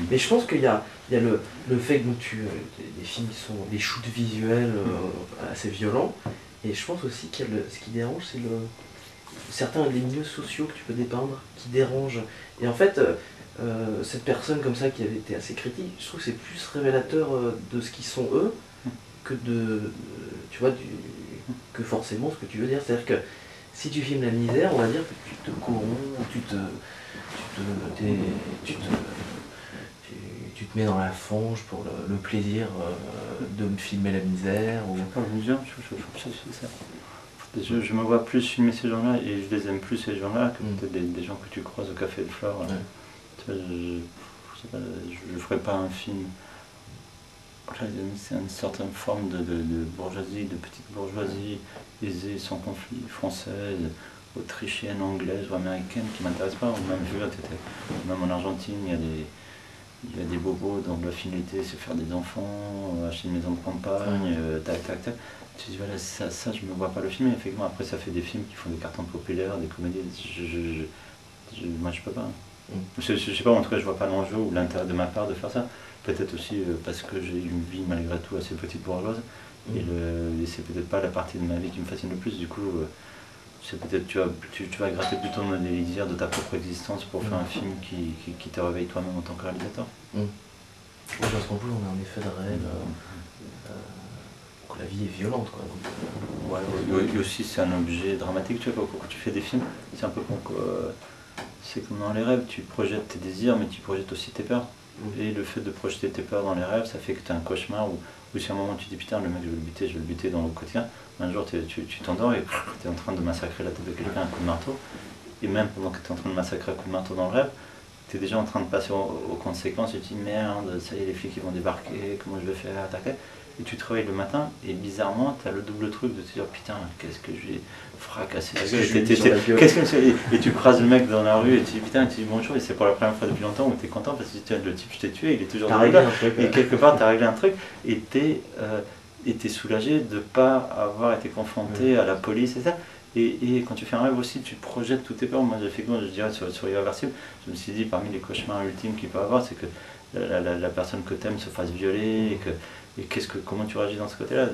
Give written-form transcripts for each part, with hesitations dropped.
Mais je pense qu'il y a le fait que des films qui sont des shoots visuels assez violents, et je pense aussi qu'il y a ce qui dérange, c'est certains des milieux sociaux que tu peux dépeindre qui dérangent. Et en fait, cette personne comme ça qui avait été assez critique, je trouve que c'est plus révélateur de ce qu'ils sont eux que tu vois, que forcément ce que tu veux dire. C'est-à-dire que si tu filmes la misère, on va dire que tu te corromps, tu te mets dans la fange pour le plaisir de me filmer la misère. Ou... Je me vois plus filmer ces gens-là et je les aime plus ces gens-là que peut-être des gens que tu croises au Café de Flore. Ouais. Je ne ferai pas un film. C'est une certaine forme de bourgeoisie, de petite bourgeoisie aisée, sans conflit, française, autrichienne, anglaise ou américaine qui ne m'intéresse pas. Même en Argentine, il y a des bobos dont la finalité c'est faire des enfants, acheter une maison de campagne, tac. Tu dis voilà, ça je me vois pas le filmer. Effectivement, après ça fait des films qui font des cartons populaires, des comédies. Moi je peux pas. Je sais pas, en tout cas je vois pas l'enjeu ou l'intérêt de ma part de faire ça. Peut-être aussi parce que j'ai une vie malgré tout assez petite bourgeoise. Et c'est peut-être pas la partie de ma vie qui me fascine le plus. Du coup, c'est peut-être tu vas gratter plutôt dans les désirs de ta propre existence pour faire un film qui te réveille toi-même en tant que réalisateur. Parce qu'en plus on a un effet de réel. Que la vie est violente quoi. Ouais, aussi c'est un objet dramatique, tu vois, quand tu fais des films, c'est un peu c'est comme dans les rêves, tu projettes tes désirs mais tu projettes aussi tes peurs. Et le fait de projeter tes peurs dans les rêves, ça fait que tu as un cauchemar ou si à un moment tu te dis putain le mec je vais le buter dans le quotidien, un jour tu t'endors et tu es en train de massacrer la tête de quelqu'un à un coup de marteau, et même pendant que tu es en train de massacrer un coup de marteau dans le rêve, tu es déjà en train de passer aux conséquences et tu te dis merde, ça y est les flics ils vont débarquer, comment je vais faire, attaquer. Et tu te réveilles le matin et bizarrement tu as le double truc de te dire putain qu'est-ce que je vais fracasser la gueule, et tu croises le mec dans la rue et tu dis putain, tu dis bonjour et c'est pour la première fois depuis longtemps où tu es content parce que le type je t'ai tué, il est toujours là et quelque part tu as réglé un truc et tu es soulagé de ne pas avoir été confronté à la police et ça. Et quand tu fais un rêve aussi, tu projettes toutes tes peurs. Moi, je dirais sur Irréversible, je me suis dit parmi les cauchemars ultimes qu'il peut avoir, c'est que la personne que tu aimes se fasse violer et comment tu réagis dans ce côté-là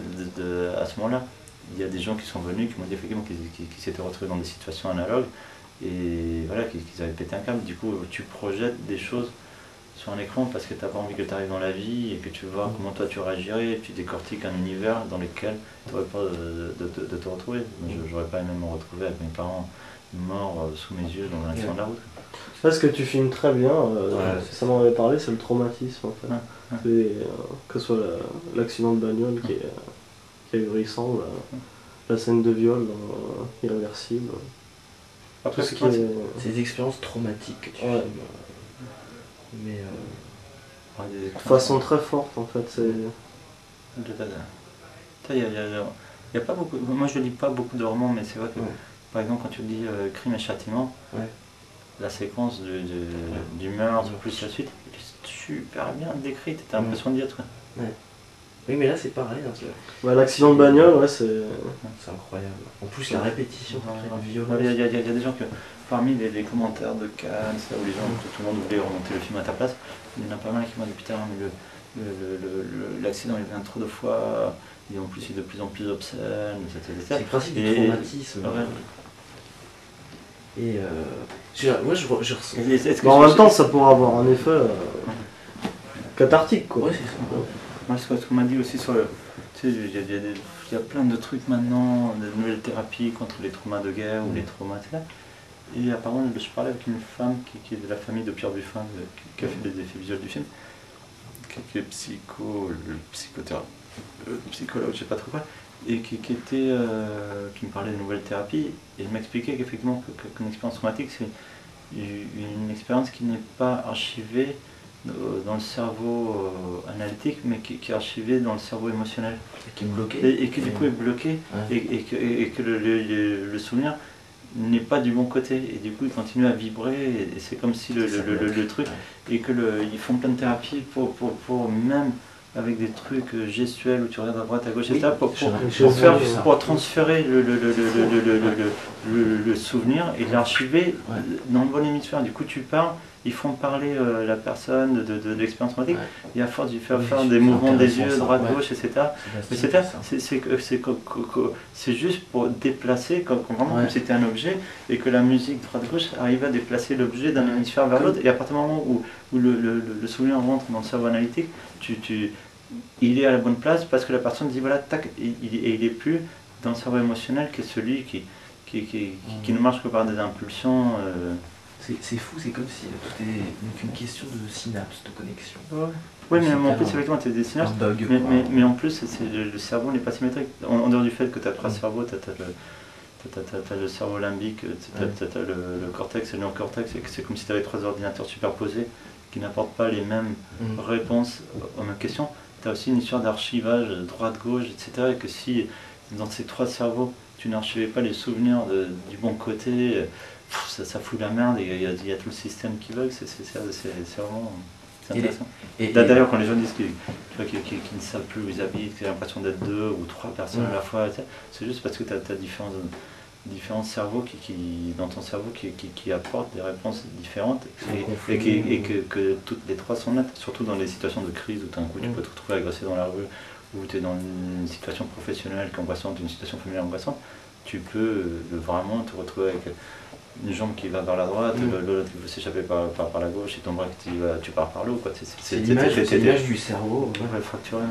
à ce moment-là. Il y a des gens qui sont venus, qui m'ont dit effectivement qu'ils s'étaient retrouvés dans des situations analogues et voilà, qu'ils avaient pété un câble. Du coup, tu projettes des choses sur un écran parce que tu n'as pas envie que tu arrives dans la vie et que tu vois comment toi tu réagirais et tu décortiques un univers dans lequel tu n'aurais pas de te retrouver. J'aurais pas aimé me retrouver avec mes parents morts sous mes yeux dans un accident de la route. Ce que tu filmes très bien, ça m'en avait parlé, c'est le traumatisme en fait. Que ce soit l'accident de bagnole qui est ahurissant, la scène de viol Irréversible. Après, c'est des expériences traumatiques que tu filmes. Mais de façon très forte en fait. Il y a pas beaucoup. Moi je lis pas beaucoup de romans, mais c'est vrai que par exemple quand tu lis Crime et Châtiment, la séquence du meurtre plus la suite, elle est super bien décrite, t'as l'impression d'y être. Oui mais là c'est pareil. L'accident de bagnole, c'est incroyable. En plus la répétition, il y a des gens que parmi les commentaires de Cannes, où les gens, tout le monde voulait remonter le film à ta place, il y en a pas mal qui m'ont dit putain l'accident il vient trop de fois, et en plus il est de plus en plus obscène, etc. C'est le principe du traumatisme. Et moi je ressens. En même temps ça pourrait avoir un effet cathartique quoi. Ouais, c'est ça. Moi ce qu'on m'a dit aussi sur le. Tu sais, il y a plein de trucs maintenant, de nouvelles thérapies contre les traumas de guerre ou les traumas, etc. Et apparemment, je parlais avec une femme qui est de la famille de Pierre Buffin, qui a fait les effets visuels du film, qui est psychologue, je sais pas trop quoi, et qui me parlait de nouvelles thérapies, et il m'expliquait qu'effectivement, qu'une expérience traumatique, c'est une expérience qui n'est pas archivée dans le cerveau analytique, mais qui est archivée dans le cerveau émotionnel. Et qui est bloqué. Et qui du coup est bloqué, et que le souvenir n'est pas du bon côté, et du coup il continue à vibrer, et c'est comme si le truc, et que ils font plein de thérapies pour même avec des trucs gestuels où tu regardes à droite, à gauche, etc. Pour transférer le souvenir et l'archiver dans le bon hémisphère. Du coup tu parles ils font parler la personne de l'expérience traumatique, et à force de faire des c'est mouvements des yeux, intéressant, droite, ouais. gauche, etc. C'est juste pour déplacer, comme c'était un objet, et que la musique droite-gauche arrive à déplacer l'objet d'un hémisphère vers l'autre, et à partir du moment où le souvenir rentre dans le cerveau analytique, il est à la bonne place parce que la personne dit voilà, tac, et il est plus dans le cerveau émotionnel qui est celui qui ne marche que par des impulsions. C'est fou, c'est comme si tout est donc une question de synapse, de connexion. Oui, mais en plus, effectivement, tu as des synapses, mais en plus, le cerveau n'est pas symétrique. En dehors du fait que tu as trois cerveaux, tu as le cerveau limbique, tu as le cortex et le néocortex, et c'est comme si tu avais trois ordinateurs superposés qui n'apportent pas les mêmes réponses aux mêmes questions. Tu as aussi une histoire d'archivage droite-gauche, etc. Et que si dans ces trois cerveaux, tu n'archivais pas les souvenirs du bon côté, ça fout la merde et il y a tout le système qui bug, c'est vraiment intéressant. D'ailleurs, quand les gens disent qu'ils ne savent plus où ils habitent, qu'ils ont l'impression d'être deux ou trois personnes à la fois, c'est juste parce que tu as différents cerveaux dans ton cerveau qui apportent des réponses différentes et que toutes les trois sont nettes, surtout dans des situations de crise où d'un coup tu peux te retrouver agressé dans la rue, ou tu es dans une situation professionnelle qui est angoissante, une situation familiale angoissante, tu peux vraiment te retrouver avec une jambe qui va vers la droite, l'autre qui veut s'échapper par la gauche, et ton bras tu pars par l'eau. C'est l'image du cerveau. Fracturé.